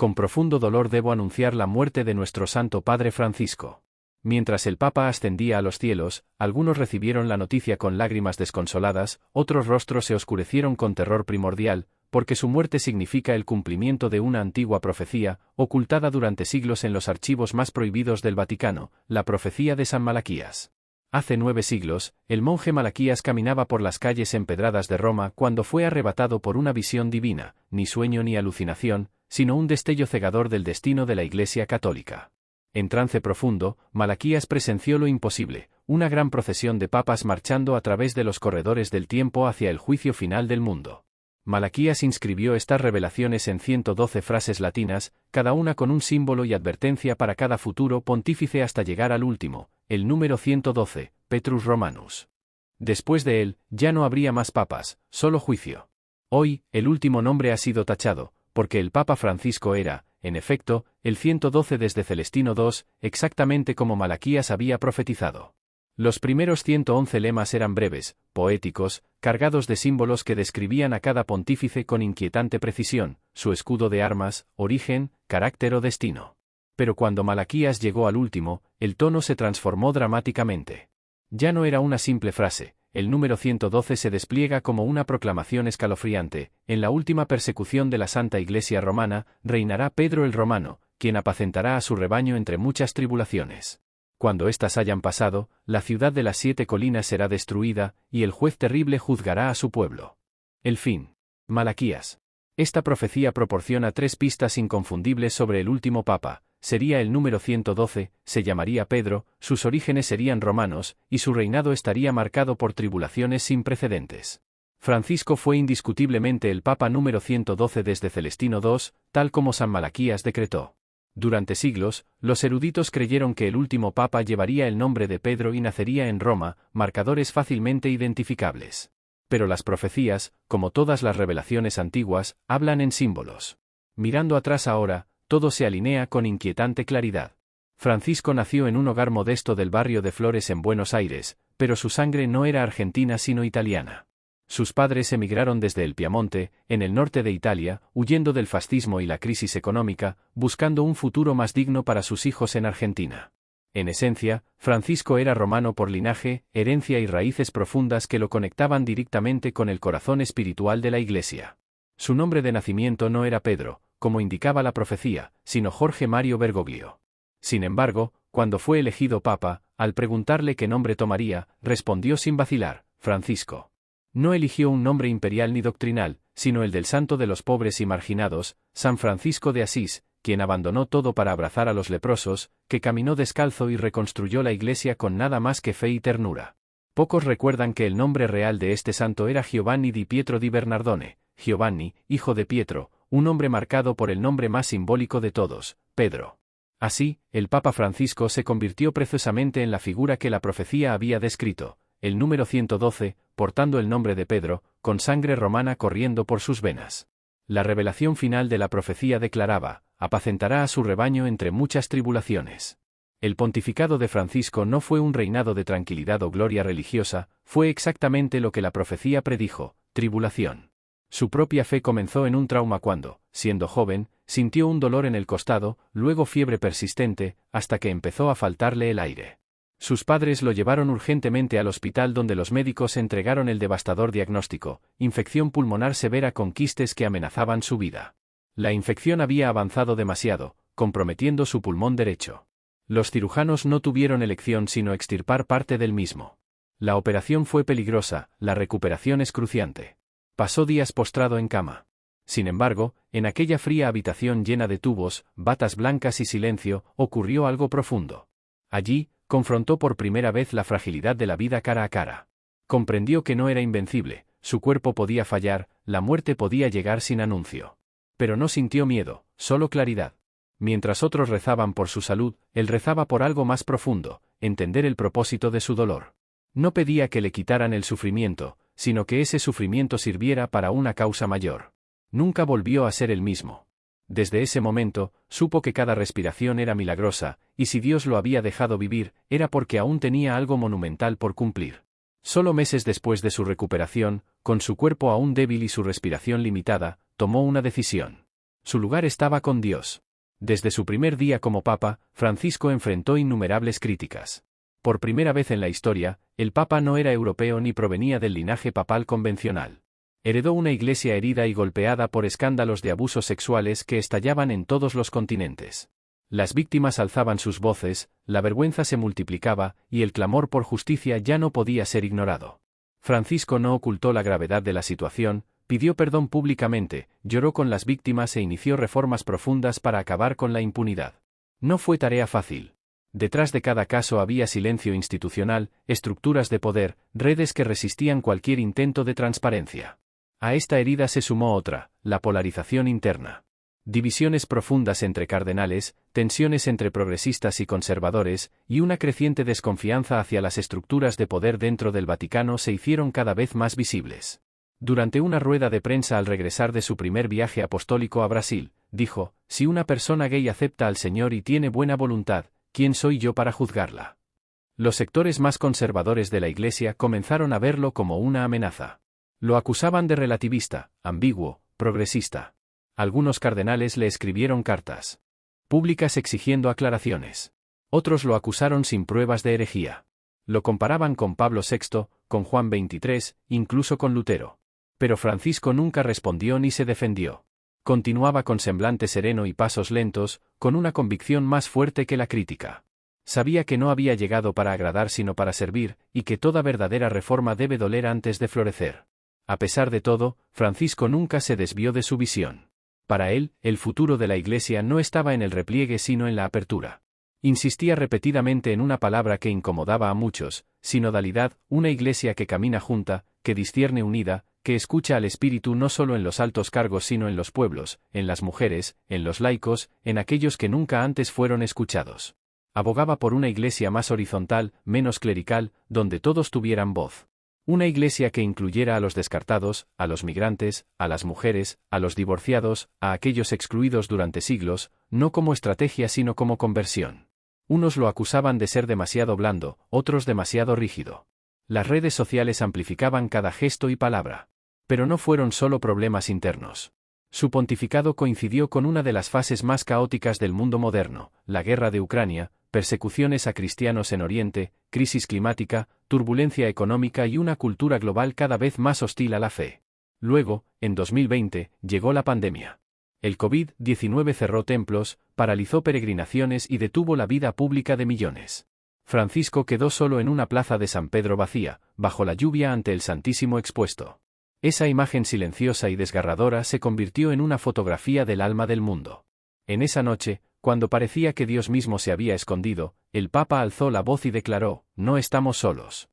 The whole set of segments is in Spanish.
Con profundo dolor debo anunciar la muerte de nuestro Santo Padre Francisco. Mientras el Papa ascendía a los cielos, algunos recibieron la noticia con lágrimas desconsoladas, otros rostros se oscurecieron con terror primordial, porque su muerte significa el cumplimiento de una antigua profecía, ocultada durante siglos en los archivos más prohibidos del Vaticano, la profecía de San Malaquías. Hace 9 siglos, el monje Malaquías caminaba por las calles empedradas de Roma cuando fue arrebatado por una visión divina, ni sueño ni alucinación, sino un destello cegador del destino de la Iglesia católica. En trance profundo, Malaquías presenció lo imposible, una gran procesión de papas marchando a través de los corredores del tiempo hacia el juicio final del mundo. Malaquías inscribió estas revelaciones en 112 frases latinas, cada una con un símbolo y advertencia para cada futuro pontífice hasta llegar al último, el número 112, Petrus Romanus. Después de él, ya no habría más papas, solo juicio. Hoy, el último nombre ha sido tachado, porque el Papa Francisco era, en efecto, el 112 desde Celestino II, exactamente como Malaquías había profetizado. Los primeros 111 lemas eran breves, poéticos, cargados de símbolos que describían a cada pontífice con inquietante precisión, su escudo de armas, origen, carácter o destino. Pero cuando Malaquías llegó al último, el tono se transformó dramáticamente. Ya no era una simple frase. El número 112 se despliega como una proclamación escalofriante. En la última persecución de la Santa Iglesia Romana, reinará Pedro el Romano, quien apacentará a su rebaño entre muchas tribulaciones. Cuando éstas hayan pasado, la ciudad de las 7 colinas será destruida, y el juez terrible juzgará a su pueblo. El fin. Malaquías. Esta profecía proporciona 3 pistas inconfundibles sobre el último papa. Sería el número 112, se llamaría Pedro, sus orígenes serían romanos, y su reinado estaría marcado por tribulaciones sin precedentes. Francisco fue indiscutiblemente el papa número 112 desde Celestino II, tal como San Malaquías decretó. Durante siglos, los eruditos creyeron que el último papa llevaría el nombre de Pedro y nacería en Roma, marcadores fácilmente identificables. Pero las profecías, como todas las revelaciones antiguas, hablan en símbolos. Mirando atrás ahora, todo se alinea con inquietante claridad. Francisco nació en un hogar modesto del barrio de Flores en Buenos Aires, pero su sangre no era argentina sino italiana. Sus padres emigraron desde el Piamonte, en el norte de Italia, huyendo del fascismo y la crisis económica, buscando un futuro más digno para sus hijos en Argentina. En esencia, Francisco era romano por linaje, herencia y raíces profundas que lo conectaban directamente con el corazón espiritual de la Iglesia. Su nombre de nacimiento no era Pedro, como indicaba la profecía, sino Jorge Mario Bergoglio. Sin embargo, cuando fue elegido papa, al preguntarle qué nombre tomaría, respondió sin vacilar, Francisco. No eligió un nombre imperial ni doctrinal, sino el del santo de los pobres y marginados, San Francisco de Asís, quien abandonó todo para abrazar a los leprosos, que caminó descalzo y reconstruyó la Iglesia con nada más que fe y ternura. Pocos recuerdan que el nombre real de este santo era Giovanni di Pietro di Bernardone, Giovanni, hijo de Pietro, un hombre marcado por el nombre más simbólico de todos, Pedro. Así, el Papa Francisco se convirtió precisamente en la figura que la profecía había descrito, el número 112, portando el nombre de Pedro, con sangre romana corriendo por sus venas. La revelación final de la profecía declaraba, apacentará a su rebaño entre muchas tribulaciones. El pontificado de Francisco no fue un reinado de tranquilidad o gloria religiosa, fue exactamente lo que la profecía predijo, tribulación. Su propia fe comenzó en un trauma cuando, siendo joven, sintió un dolor en el costado, luego fiebre persistente, hasta que empezó a faltarle el aire. Sus padres lo llevaron urgentemente al hospital donde los médicos entregaron el devastador diagnóstico, infección pulmonar severa con quistes que amenazaban su vida. La infección había avanzado demasiado, comprometiendo su pulmón derecho. Los cirujanos no tuvieron elección sino extirpar parte del mismo. La operación fue peligrosa, la recuperación excruciante. Pasó días postrado en cama. Sin embargo, en aquella fría habitación llena de tubos, batas blancas y silencio, ocurrió algo profundo. Allí, confrontó por primera vez la fragilidad de la vida cara a cara. Comprendió que no era invencible, su cuerpo podía fallar, la muerte podía llegar sin anuncio. Pero no sintió miedo, solo claridad. Mientras otros rezaban por su salud, él rezaba por algo más profundo, entender el propósito de su dolor. No pedía que le quitaran el sufrimiento, sino que ese sufrimiento sirviera para una causa mayor. Nunca volvió a ser el mismo. Desde ese momento, supo que cada respiración era milagrosa, y si Dios lo había dejado vivir, era porque aún tenía algo monumental por cumplir. Solo meses después de su recuperación, con su cuerpo aún débil y su respiración limitada, tomó una decisión. Su lugar estaba con Dios. Desde su primer día como papa, Francisco enfrentó innumerables críticas. Por primera vez en la historia, el papa no era europeo ni provenía del linaje papal convencional. Heredó una iglesia herida y golpeada por escándalos de abusos sexuales que estallaban en todos los continentes. Las víctimas alzaban sus voces, la vergüenza se multiplicaba, y el clamor por justicia ya no podía ser ignorado. Francisco no ocultó la gravedad de la situación, pidió perdón públicamente, lloró con las víctimas e inició reformas profundas para acabar con la impunidad. No fue tarea fácil. Detrás de cada caso había silencio institucional, estructuras de poder, redes que resistían cualquier intento de transparencia. A esta herida se sumó otra, la polarización interna. Divisiones profundas entre cardenales, tensiones entre progresistas y conservadores, y una creciente desconfianza hacia las estructuras de poder dentro del Vaticano se hicieron cada vez más visibles. Durante una rueda de prensa al regresar de su primer viaje apostólico a Brasil, dijo: «Si una persona gay acepta al Señor y tiene buena voluntad, ¿quién soy yo para juzgarla?». Los sectores más conservadores de la Iglesia comenzaron a verlo como una amenaza. Lo acusaban de relativista, ambiguo, progresista. Algunos cardenales le escribieron cartas públicas exigiendo aclaraciones. Otros lo acusaron sin pruebas de herejía. Lo comparaban con Pablo VI, con Juan XXIII, incluso con Lutero. Pero Francisco nunca respondió ni se defendió. Continuaba con semblante sereno y pasos lentos, con una convicción más fuerte que la crítica. Sabía que no había llegado para agradar sino para servir, y que toda verdadera reforma debe doler antes de florecer. A pesar de todo, Francisco nunca se desvió de su visión. Para él, el futuro de la Iglesia no estaba en el repliegue sino en la apertura. Insistía repetidamente en una palabra que incomodaba a muchos: sinodalidad, una Iglesia que camina junta, que discierne unida, que escucha al Espíritu no solo en los altos cargos sino en los pueblos, en las mujeres, en los laicos, en aquellos que nunca antes fueron escuchados. Abogaba por una Iglesia más horizontal, menos clerical, donde todos tuvieran voz. Una Iglesia que incluyera a los descartados, a los migrantes, a las mujeres, a los divorciados, a aquellos excluidos durante siglos, no como estrategia sino como conversión. Unos lo acusaban de ser demasiado blando, otros demasiado rígido. Las redes sociales amplificaban cada gesto y palabra. Pero no fueron solo problemas internos. Su pontificado coincidió con una de las fases más caóticas del mundo moderno: la guerra de Ucrania, persecuciones a cristianos en Oriente, crisis climática, turbulencia económica y una cultura global cada vez más hostil a la fe. Luego, en 2020, llegó la pandemia. El COVID-19 cerró templos, paralizó peregrinaciones y detuvo la vida pública de millones. Francisco quedó solo en una plaza de San Pedro vacía, bajo la lluvia ante el Santísimo expuesto. Esa imagen silenciosa y desgarradora se convirtió en una fotografía del alma del mundo. En esa noche, cuando parecía que Dios mismo se había escondido, el Papa alzó la voz y declaró: «No estamos solos».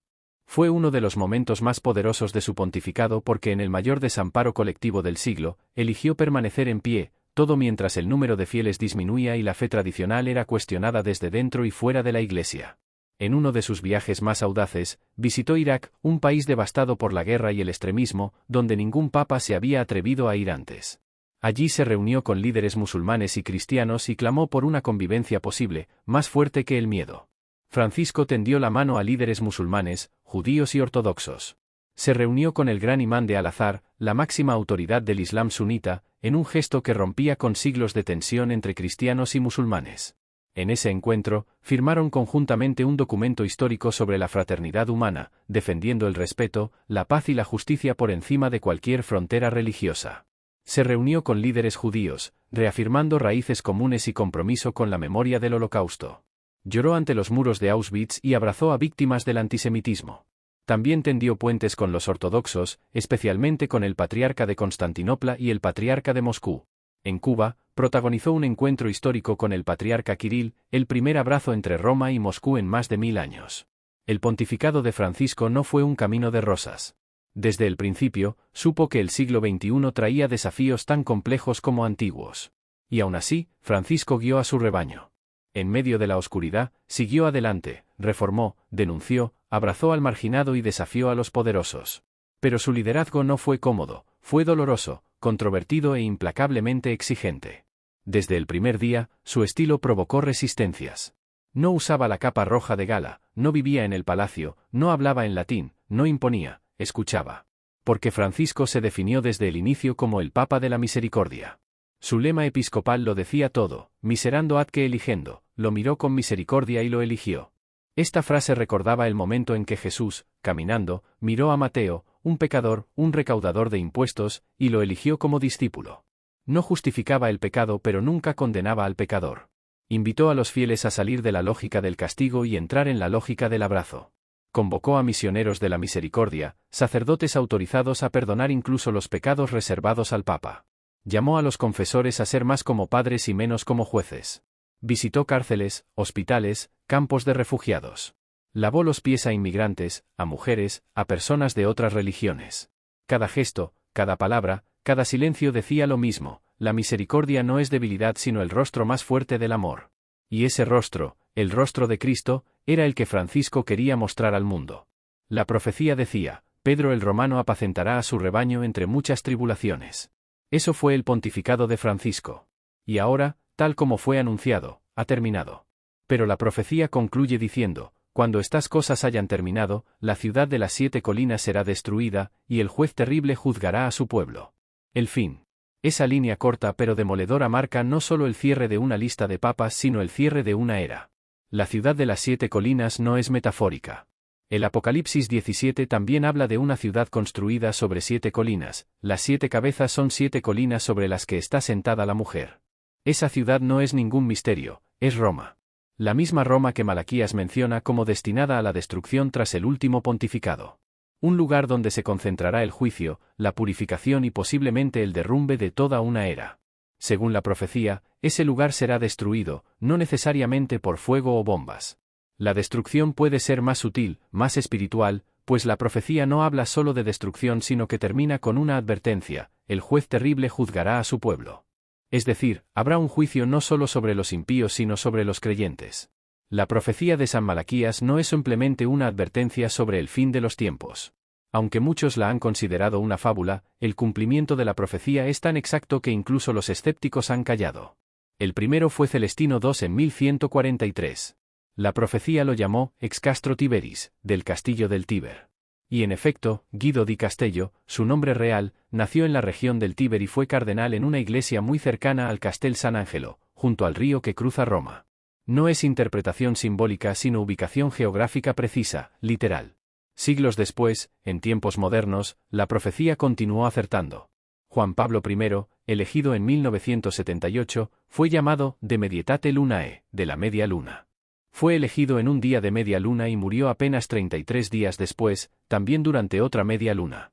Fue uno de los momentos más poderosos de su pontificado porque en el mayor desamparo colectivo del siglo, eligió permanecer en pie, todo mientras el número de fieles disminuía y la fe tradicional era cuestionada desde dentro y fuera de la Iglesia. En uno de sus viajes más audaces, visitó Irak, un país devastado por la guerra y el extremismo, donde ningún papa se había atrevido a ir antes. Allí se reunió con líderes musulmanes y cristianos y clamó por una convivencia posible, más fuerte que el miedo. Francisco tendió la mano a líderes musulmanes, judíos y ortodoxos. Se reunió con el gran imán de Al-Azhar, la máxima autoridad del Islam sunita, en un gesto que rompía con siglos de tensión entre cristianos y musulmanes. En ese encuentro, firmaron conjuntamente un documento histórico sobre la fraternidad humana, defendiendo el respeto, la paz y la justicia por encima de cualquier frontera religiosa. Se reunió con líderes judíos, reafirmando raíces comunes y compromiso con la memoria del Holocausto. Lloró ante los muros de Auschwitz y abrazó a víctimas del antisemitismo. También tendió puentes con los ortodoxos, especialmente con el patriarca de Constantinopla y el patriarca de Moscú. En Cuba, protagonizó un encuentro histórico con el patriarca Kirill, el primer abrazo entre Roma y Moscú en más de 1000 años. El pontificado de Francisco no fue un camino de rosas. Desde el principio, supo que el siglo XXI traía desafíos tan complejos como antiguos. Y aún así, Francisco guió a su rebaño. En medio de la oscuridad, siguió adelante, reformó, denunció, abrazó al marginado y desafió a los poderosos. Pero su liderazgo no fue cómodo, fue doloroso, controvertido e implacablemente exigente. Desde el primer día, su estilo provocó resistencias. No usaba la capa roja de gala, no vivía en el palacio, no hablaba en latín, no imponía, escuchaba. Porque Francisco se definió desde el inicio como el Papa de la Misericordia. Su lema episcopal lo decía todo: miserando ad que eligendo, lo miró con misericordia y lo eligió. Esta frase recordaba el momento en que Jesús, caminando, miró a Mateo, un pecador, un recaudador de impuestos, y lo eligió como discípulo. No justificaba el pecado pero nunca condenaba al pecador. Invitó a los fieles a salir de la lógica del castigo y entrar en la lógica del abrazo. Convocó a misioneros de la misericordia, sacerdotes autorizados a perdonar incluso los pecados reservados al Papa. Llamó a los confesores a ser más como padres y menos como jueces. Visitó cárceles, hospitales, campos de refugiados. Lavó los pies a inmigrantes, a mujeres, a personas de otras religiones. Cada gesto, cada palabra, cada silencio decía lo mismo: la misericordia no es debilidad sino el rostro más fuerte del amor. Y ese rostro, el rostro de Cristo, era el que Francisco quería mostrar al mundo. La profecía decía: Pedro el Romano apacentará a su rebaño entre muchas tribulaciones. Eso fue el pontificado de Francisco. Y ahora, tal como fue anunciado, ha terminado. Pero la profecía concluye diciendo: cuando estas cosas hayan terminado, la ciudad de las 7 colinas será destruida, y el juez terrible juzgará a su pueblo. El fin. Esa línea corta pero demoledora marca no solo el cierre de una lista de papas sino el cierre de una era. La ciudad de las 7 colinas no es metafórica. El Apocalipsis 17 también habla de una ciudad construida sobre 7 colinas, las 7 cabezas son 7 colinas sobre las que está sentada la mujer. Esa ciudad no es ningún misterio, es Roma. La misma Roma que Malaquías menciona como destinada a la destrucción tras el último pontificado. Un lugar donde se concentrará el juicio, la purificación y posiblemente el derrumbe de toda una era. Según la profecía, ese lugar será destruido, no necesariamente por fuego o bombas. La destrucción puede ser más sutil, más espiritual, pues la profecía no habla solo de destrucción sino que termina con una advertencia: el juez terrible juzgará a su pueblo. Es decir, habrá un juicio no solo sobre los impíos sino sobre los creyentes. La profecía de San Malaquías no es simplemente una advertencia sobre el fin de los tiempos. Aunque muchos la han considerado una fábula, el cumplimiento de la profecía es tan exacto que incluso los escépticos han callado. El primero fue Celestino II en 1143. La profecía lo llamó ex castro Tiberis, del castillo del Tíber. Y en efecto, Guido di Castello, su nombre real, nació en la región del Tíber y fue cardenal en una iglesia muy cercana al Castel San Angelo, junto al río que cruza Roma. No es interpretación simbólica sino ubicación geográfica precisa, literal. Siglos después, en tiempos modernos, la profecía continuó acertando. Juan Pablo I, elegido en 1978, fue llamado de Medietate Lunae, de la media luna. Fue elegido en un día de media luna y murió apenas 33 días después, también durante otra media luna.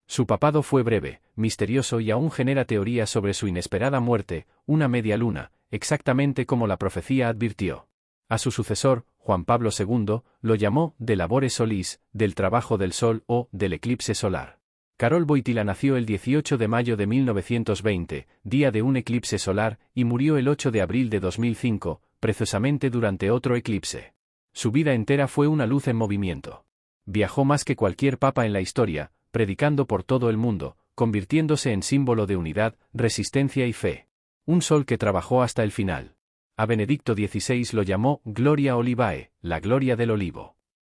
Su papado fue breve, misterioso y aún genera teorías sobre su inesperada muerte, una media luna, exactamente como la profecía advirtió. A su sucesor, Juan Pablo II, lo llamó de labore solis, del trabajo del sol o del eclipse solar. Karol Wojtyła nació el 18 de mayo de 1920, día de un eclipse solar, y murió el 8 de abril de 2005, precisamente durante otro eclipse. Su vida entera fue una luz en movimiento. Viajó más que cualquier papa en la historia, predicando por todo el mundo, convirtiéndose en símbolo de unidad, resistencia y fe. Un sol que trabajó hasta el final. A Benedicto XVI lo llamó Gloria Olivae, la gloria del olivo.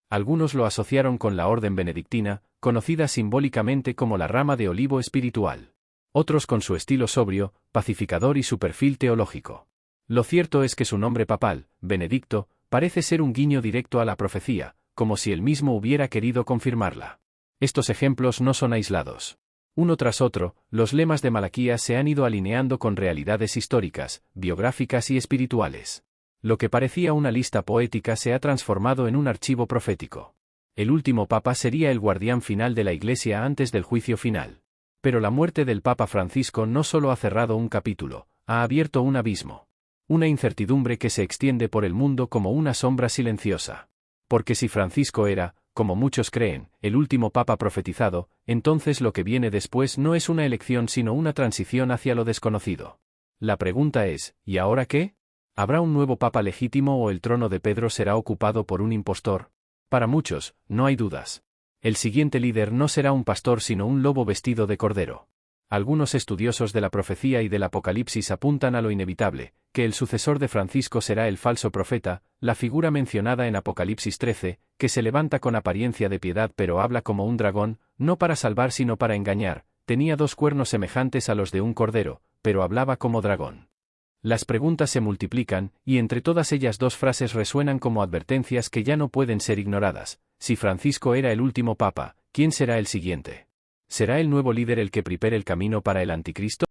Algunos lo asociaron con la orden benedictina, conocida simbólicamente como la rama de olivo espiritual. Otros con su estilo sobrio, pacificador y su perfil teológico. Lo cierto es que su nombre papal, Benedicto, parece ser un guiño directo a la profecía, como si él mismo hubiera querido confirmarla. Estos ejemplos no son aislados. Uno tras otro, los lemas de Malaquías se han ido alineando con realidades históricas, biográficas y espirituales. Lo que parecía una lista poética se ha transformado en un archivo profético. El último papa sería el guardián final de la Iglesia antes del juicio final. Pero la muerte del Papa Francisco no solo ha cerrado un capítulo, ha abierto un abismo. Una incertidumbre que se extiende por el mundo como una sombra silenciosa. Porque si Francisco era, como muchos creen, el último papa profetizado, entonces lo que viene después no es una elección sino una transición hacia lo desconocido. La pregunta es, ¿y ahora qué? ¿Habrá un nuevo papa legítimo o el trono de Pedro será ocupado por un impostor? Para muchos, no hay dudas. El siguiente líder no será un pastor sino un lobo vestido de cordero. Algunos estudiosos de la profecía y del Apocalipsis apuntan a lo inevitable, que el sucesor de Francisco será el falso profeta, la figura mencionada en Apocalipsis 13, que se levanta con apariencia de piedad pero habla como un dragón, no para salvar sino para engañar, tenía 2 cuernos semejantes a los de un cordero, pero hablaba como dragón. Las preguntas se multiplican, y entre todas ellas 2 frases resuenan como advertencias que ya no pueden ser ignoradas. Si Francisco era el último papa, ¿quién será el siguiente? ¿Será el nuevo líder el que prepare el camino para el anticristo?